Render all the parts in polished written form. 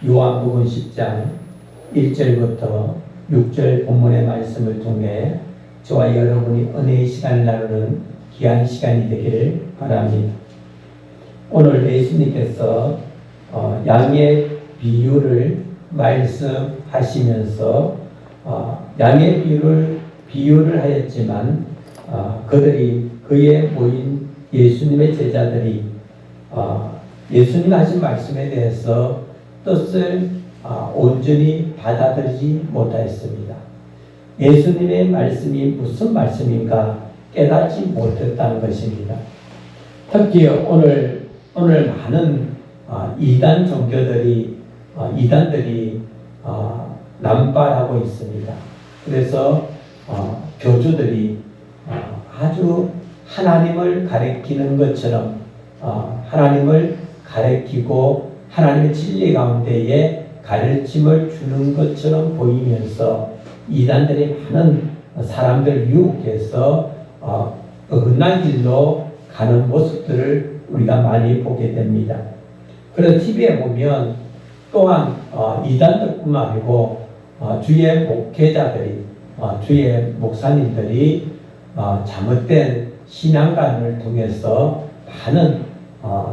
요한복음 10장 1절부터 6절 본문의 말씀을 통해 저와 여러분이 은혜의 시간을 나누는 귀한 시간이 되기를 바랍니다. 오늘 예수님께서 양의 비유를 말씀하시면서 양의 비유를 하였지만 그들이 그에 모인 예수님의 제자들이 예수님 하신 말씀에 대해서 뜻을 온전히 받아들이지 못하였습니다. 예수님의 말씀이 무슨 말씀인가 깨닫지 못했다는 것입니다. 특히 오늘 많은 이단 종교들이 이단들이 남발하고 있습니다. 그래서 교주들이 아주 하나님을 가리키는 것처럼 하나님을 가리키고 하나님의 진리 가운데에 가르침을 주는 것처럼 보이면서 이단들이 많은 사람들을 유혹해서 어긋난 길로 가는 모습들을 우리가 많이 보게 됩니다. 그래서 TV에 보면 또한 이단들뿐만 아니고 주의 목회자들이 주의 목사님들이 잘못된 신앙관을 통해서 많은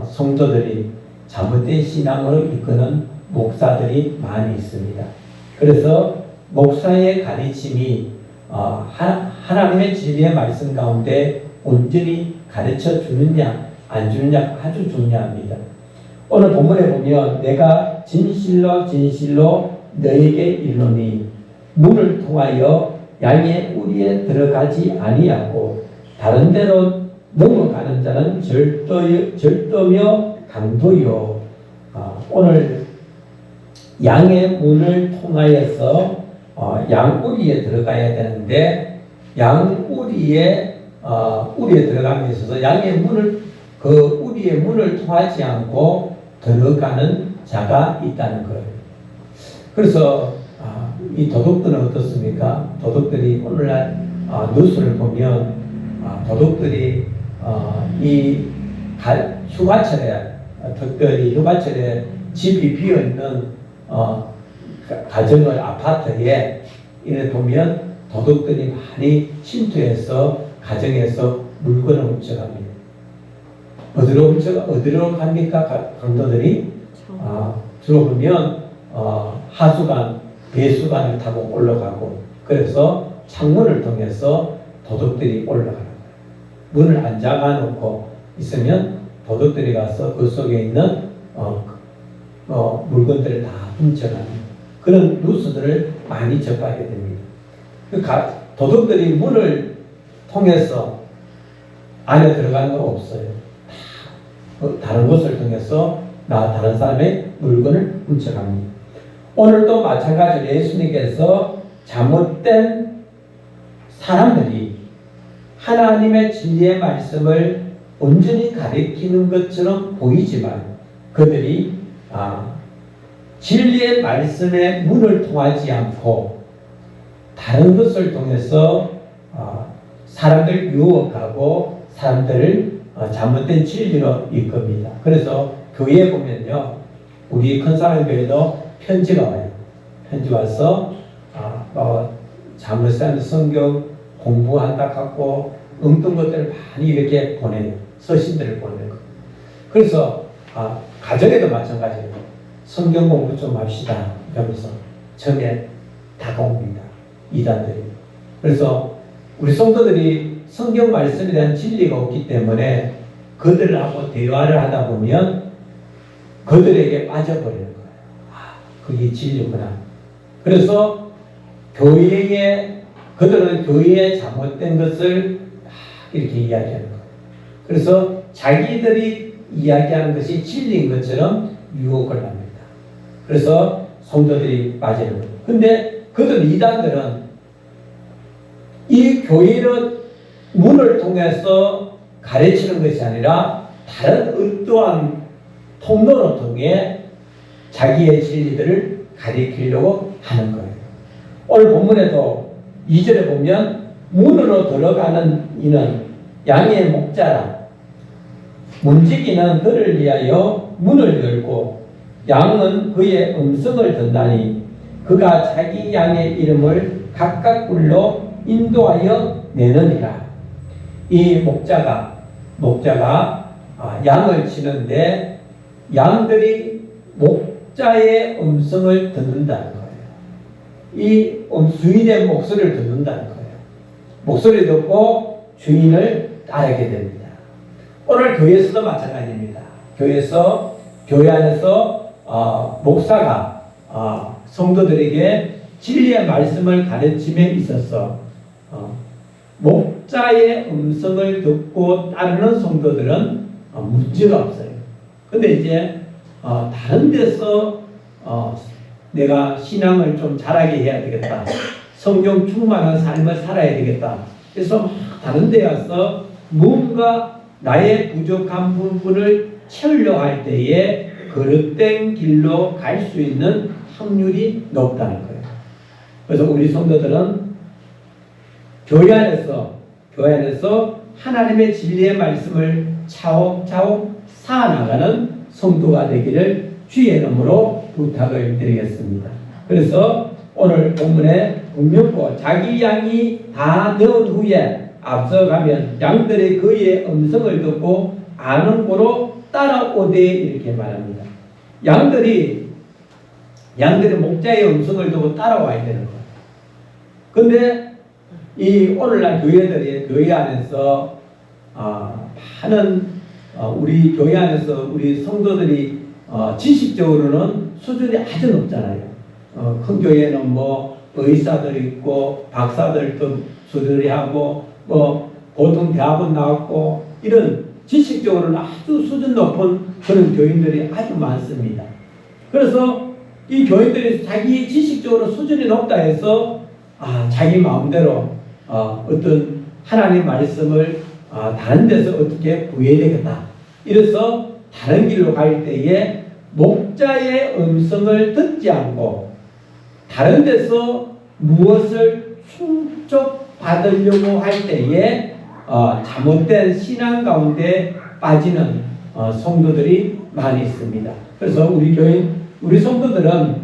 성도들이 잘못된 신앙으로 이끄는 목사들이 많이 있습니다. 그래서 목사의 가르침이 하나님의 진리의 말씀 가운데 온전히 가르쳐 주느냐 안 주느냐 아주 중요합니다. 오늘 본문에 보면 내가 진실로 너에게 이르노니 문을 통하여 양의 우리에 들어가지 아니하고 다른 데로 넘어가는 자는 절도며 강도요. 오늘 양의 문을 통하여서 양우리에 들어가야 되는데 양우리에 들어감에 있어서 양의 문을 그 우리의 문을 통하지 않고 들어가는 자가 있다는 거예요. 그래서 이 도둑들은 어떻습니까? 도둑들이 오늘날 뉴스를 보면 도둑들이 이 휴가철에 특별히 휴가철에 집이 비어있는 가정을 아파트에 이래 보면 도둑들이 많이 침투해서 가정에서 물건을 훔쳐갑니다. 어디로 갑니까? 강도들이 주로 보면 하수관, 배수관을 타고 올라가고 그래서 창문을 통해서 도둑들이 올라가는 거예요. 문을 안 잠가놓고 있으면 도둑들이 가서 그 속에 있는 물건들을 다 훔쳐가는 그런 뉴스들을 많이 접하게 됩니다. 도둑들이 문을 통해서 안에 들어가는 건 없어요. 다른 곳을 통해서 다른 사람의 물건을 훔쳐갑니다. 오늘도 마찬가지로 예수님께서 잘못된 사람들이 하나님의 진리의 말씀을 온전히 가리키는 것처럼 보이지만 그들이 진리의 말씀의 문을 통하지 않고 다른 것을 통해서 사람들을 유혹하고 사람들을 잘못된 진리로 이끕니다. 그래서 교회에 보면요, 우리 큰사랑교회도 편지가 와요. 편지 와서 잘못된 성경 공부한다 하고 엉뚱 것들을 많이 이렇게 보내요. 서신들을 보내는 거. 그래서 가정에도 마찬가지예요. 성경 공부 좀 합시다. 이러면서 처음에 다가옵니다. 이단들이. 그래서 우리 성도들이 성경 말씀에 대한 진리가 없기 때문에 그들하고 대화를 하다 보면 그들에게 빠져버리는 거예요. 그게 진리구나. 그래서 그들은 교회에 잘못된 것을 이렇게 이야기하는 거예요. 그래서 자기들이 이야기하는 것이 진리인 것처럼 유혹을 합니다. 그래서 성도들이 빠지는 거예요. 근데 이단들은 이 교회의 문을 통해서 가르치는 것이 아니라 다른 어떠한 통로를 통해 자기의 진리들을 가리키려고 하는 거예요. 오늘 본문에도 2절에 보면 문으로 들어가는 이는 양의 목자라 문지기는 그를 위하여 문을 열고 양은 그의 음성을 듣다니 그가 자기 양의 이름을 각각 불러 인도하여 내느니라. 이 목자가 양을 치는데 양들이 목자의 음성을 듣는다는 거예요. 이 주인의 목소리를 듣는다는 거예요. 목소리 듣고 주인을 따르게 됩니다. 오늘 교회에서도 마찬가지입니다. 교회 안에서 목사가 성도들에게 진리의 말씀을 가르침에 있어서 목자의 음성을 듣고 따르는 성도들은 문제가 없어요. 근데 이제 다른 데서 내가 신앙을 좀 잘하게 해야 되겠다. 성령 충만한 삶을 살아야 되겠다. 그래서 다른 데 가서 뭔가 나의 부족한 부분을 채우려 할 때에 그릇된 길로 갈 수 있는 확률이 높다는 거예요. 그래서 우리 성도들은 교회 안에서 하나님의 진리의 말씀을 차곡차곡 쌓아나가는 성도가 되기를 주의 이름으로 부탁을 드리겠습니다. 그래서 오늘 본문에 분명고 자기 양이 다 넣은 후에 앞서가면 양들이 그의 음성을 듣고 아는 고로 따라오되 이렇게 말합니다. 양들이 목자의 음성을 듣고 따라와야 되는 거예요. 근데 이 오늘날 교회 안에서 많은 우리 교회 안에서 우리 성도들이 지식적으로는 수준이 아주 높잖아요. 큰 교회는 뭐 의사들 있고 박사들도 수들이 하고 뭐 보통 대학원 나왔고 이런 지식적으로는 아주 수준 높은 그런 교인들이 아주 많습니다. 그래서 이 교인들이 자기 지식적으로 수준이 높다 해서 자기 마음대로 어떤 하나님 말씀을 다른 데서 어떻게 구해야 되겠다. 이래서 다른 길로 갈 때에 목자의 음성을 듣지 않고 다른 데서 무엇을 충족받으려고 할 때에 잘못된 신앙 가운데 빠지는 성도들이 많이 있습니다. 그래서 우리 성도들은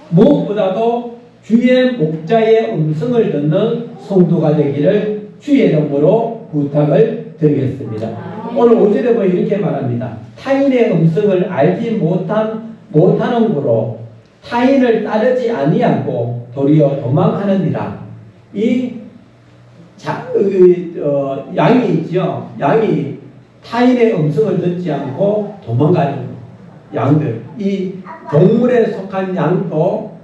무엇보다도 주의 목자의 음성을 듣는 성도가 되기를 주의 이름으로 부탁을 드리겠습니다. 오늘 5절에 보면 이렇게 말합니다. 타인의 음성을 알지 못하는 고로 타인을 따르지 아니하고 도리어 도망하느니라. 양이 있죠. 양이 타인의 음성을 듣지 않고 도망가는 양들. 이 동물에 속한 양도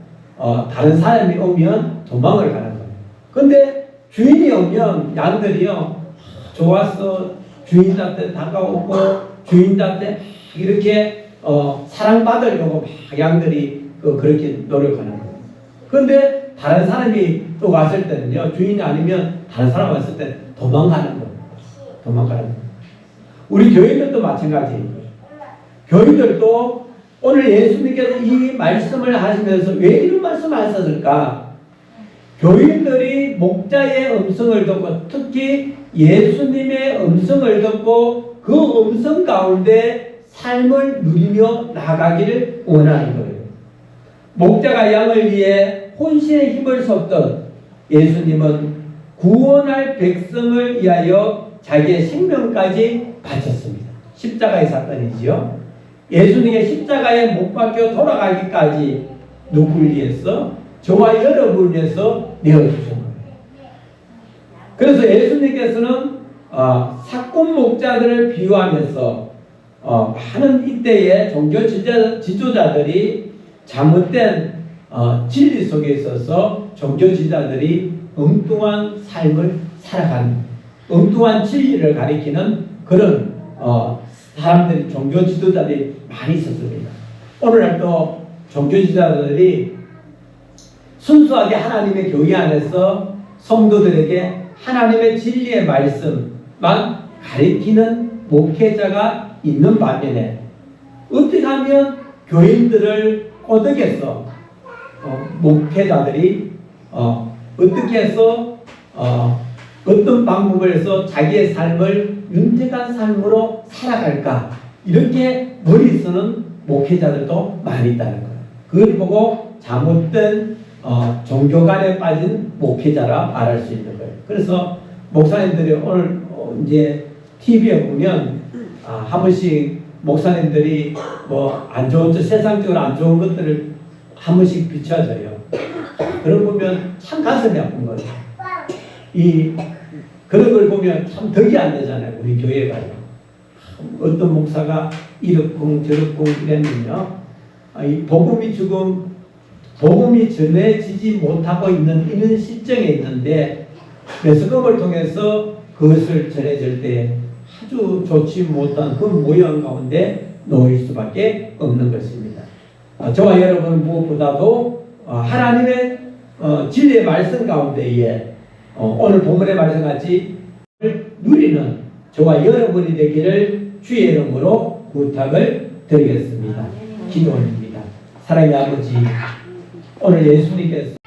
다른 사람이 오면 도망을 가는 거예요. 근데 주인이 오면 양들이요 좋아서 주인한테 다가오고 주인한테 이렇게 사랑받으려고 막 양들이 그렇게 노력하는 거예요. 근데 다른 사람이 또 왔을 때는요, 주인이 아니면 다른 사람 왔을 때 도망가는 거예요. 도망가는 거예요. 우리 교인들도 마찬가지예요. 교인들도 오늘 예수님께서 이 말씀을 하시면서 왜 이런 말씀을 하셨을까? 교인들이 목자의 음성을 듣고 특히 예수님의 음성을 듣고 그 음성 가운데 삶을 누리며 나가기를 원하는 거예요. 목자가 양을 위해 혼신의 힘을 쏟듯 예수님은 구원할 백성을 위하여 자기의 생명까지 바쳤습니다. 십자가의 사건이지요. 예수님의 십자가에 못 박혀 돌아가기까지 누구를 위해서? 저와 여러분을 위해서 내어주신 거예요. 그래서 예수님께서는 사꾼 목자들을 비유하면서 많은 이때의 종교 지도자들이 잘못된 진리 속에 있어서 종교 지도자들이 엉뚱한 삶을 살아가는 엉뚱한 진리를 가리키는 그런 사람들이 종교 지도자들이 많이 있었습니다. 오늘날도 종교 지도자들이 순수하게 하나님의 교회 안에서 성도들에게 하나님의 진리의 말씀만 가리키는 목회자가 있는 반면에 어떻게 하면 교인들을 꼬드겨서 목회자들이 어떻게 해서 어떤 방법을 해서 자기의 삶을 윤택한 삶으로 살아갈까 이렇게 머리에서는 목회자들도 많이 있다는 거예요. 그걸 보고 잘못된 종교관에 빠진 목회자라 말할 수 있는 거예요. 그래서 목사님들이 오늘 이제 TV에 보면 한 번씩 목사님들이 뭐 안 좋은 세상적으로 안 좋은 것들을 한 번씩 비춰줘요. 그런 거 보면 참 가슴이 아픈 거예요. 그런 걸 보면 참 덕이 안 되잖아요. 우리 교회가요. 어떤 목사가 이렇쿵 저렇쿵 이랬느냐. 이 복음이 지금 전해지지 못하고 있는 이런 시점에 있는데 매스컴을 통해서 그것을 전해질 때 아주 좋지 못한 그 모양 가운데 놓일 수밖에 없는 것입니다. 저와 여러분 무엇보다도 하나님의 진리의 말씀 가운데에 오늘 본문의 말씀같이 누리는 저와 여러분이 되기를 주의 이름으로 부탁을 드리겠습니다. 기도합니다. 사랑의 아버지, 오늘 예수님께서